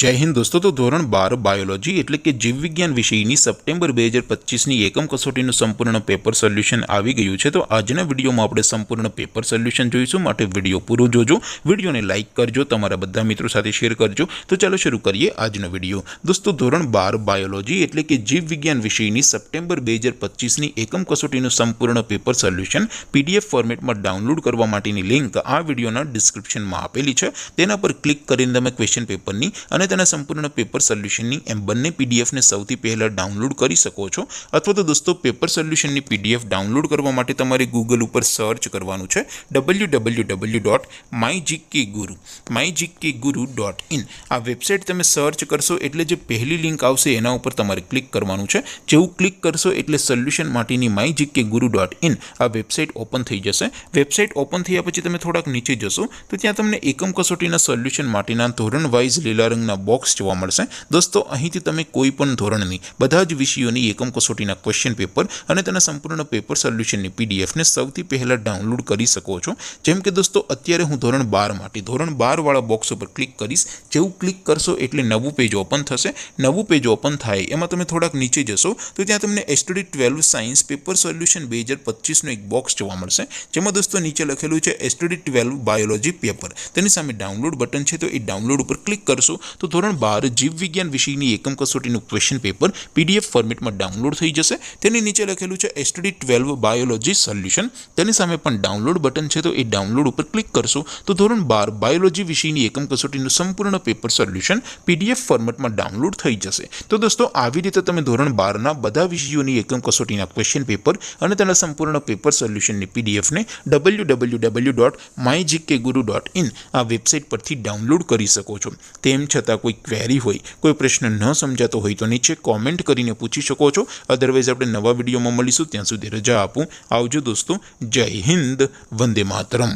जय हिंद दोस्तों। तो धोरण 12 बायोलॉजी एटले के जीव विज्ञान विषयनी सप्टेम्बर 2025 एकम कसोटीનું संपूर्ण पेपर सोल्यूशन આવી ગયું છે। તો આજના વિડીયોમાં આપણે સંપૂર્ણ પેપર સોલ્યુશન જોઈશું, માટે વિડીયો પૂરો જોજો, વિડીયોને લાઇક કરજો, તમારા બધા મિત્રો સાથે શેર કરજો। તો ચાલો શરૂ કરીએ આજનો વિડીયો। દોસ્તો ધોરણ 12 બાયોલોજી એટલે કે જીવ વિજ્ઞાન વિષયની સપ્ટેમ્બર 2025 એકમ કસોટીનું સંપૂર્ણ પેપર સોલ્યુશન પીડીએફ ફોર્મેટમાં ડાઉનલોડ કરવા માટેની લિંક આ વિડીયોના ડિસ્ક્રિપ્શનમાં આપેલી છે। તેના પર ક્લિક કરીને તમે ક્વેશ્ચન પેપરની અને તેના સંપૂर्ण पेपर सोल्यूशननी एम बंने पीडीएफ ने सौथी पहला डाउनलॉड करी सको छो। अथवा तो दोस्तों पेपर सोल्यूशननी पीडीएफ डाउनलॉड करवा माटे तमारे गूगल पर सर्च करवानुं छे www.mygkguru.in। आ वेबसाइट तमे सर्च करशो एटले जे पहली लिंक आवशे एना उपर तमारे क्लिक करवानुं छे। जेवुं क्लिक करशो एटले सोल्यूशन माटेनी mygkguru.in आ वेबसाइट ओपन थई जशे। वेबसाइट ओपन थया पछी तमे थोड़ाक नीचे जशो तो त्यां तमने एकम कसोटीना सोल्यूशन माटेना धोरण वाइज लीला रंगना बॉक्स જોવા મળશે। દોસ્તો અહીંથી તમે કોઈ પણ ધોરણની બધા જ વિષયોની એકમ કસોટીના ક્વેશ્ચન પેપર અને તેના સંપૂર્ણ પેપર સોલ્યુશનની પીડીએફને સૌથી પહેલા ડાઉનલોડ કરી શકો છો। જેમ કે દોસ્તો અત્યારે હું ધોરણ 12 માટે ધોરણ 12 વાળા બોક્સ ઉપર ક્લિક કરીશ। જેવું ક્લિક કરશો એટલે નવું પેજ ઓપન થશે। નવું પેજ ઓપન થાય એમાં તમે થોડાક નીચે જશો તો ત્યાં તમને એસટીડી 12 સાયન્સ પેપર સોલ્યુશન 2025 નું એક બોક્સ જોવા મળશે, જેમાં દોસ્તો નીચે લખેલું છે એસટીડી 12 બાયોલોજી પેપર। તેની સામે ડાઉનલોડ બટન છે, તો એ ડાઉનલોડ ઉપર ક્લિક કરશો તો ધોરણ 12 जीव विज्ञान विषयनी एकम कसोटीનું क्वेश्चन पेपर पीडीएफ फॉर्मेटમાં ડાઉનલોડ થઈ જશે। તેની નીચે લખેલું છે એસટીડી 12 બાયોલોજી સોલ્યુશન, તેની સામે પણ ડાઉનલોડ બટન છે, તો એ ડાઉનલોડ ઉપર ક્લિક કરશો તો ધોરણ 12 બાયોલોજી વિષયની એકમ કસોટીનું સંપૂર્ણ પેપર સોલ્યુશન પીડીએફ ફોર્મેટમાં ડાઉનલોડ થઈ જશે। તો દોસ્તો આવી રીતે તમે ધોરણ 12 ના બધા વિષયોની એકમ કસોટીના ક્વેશ્ચન પેપર અને તેના સંપૂર્ણ પેપર સોલ્યુશનની પીડીએફને www.mygkguru.in આ વેબસાઇટ પરથી ડાઉનલોડ કરી શકો છો। તેમ છતાં કોઈ क्वेरी होय, कोई प्रश्न न समझातो होय तो नीचे कॉमेंट करीने पूछी शको छो। अदरवाइज आपणे नवा विडियोमां मळीशुं, त्यां सुधी रजा आपो। आवजो दोस्तों। जय हिंद, वंदे मातरम।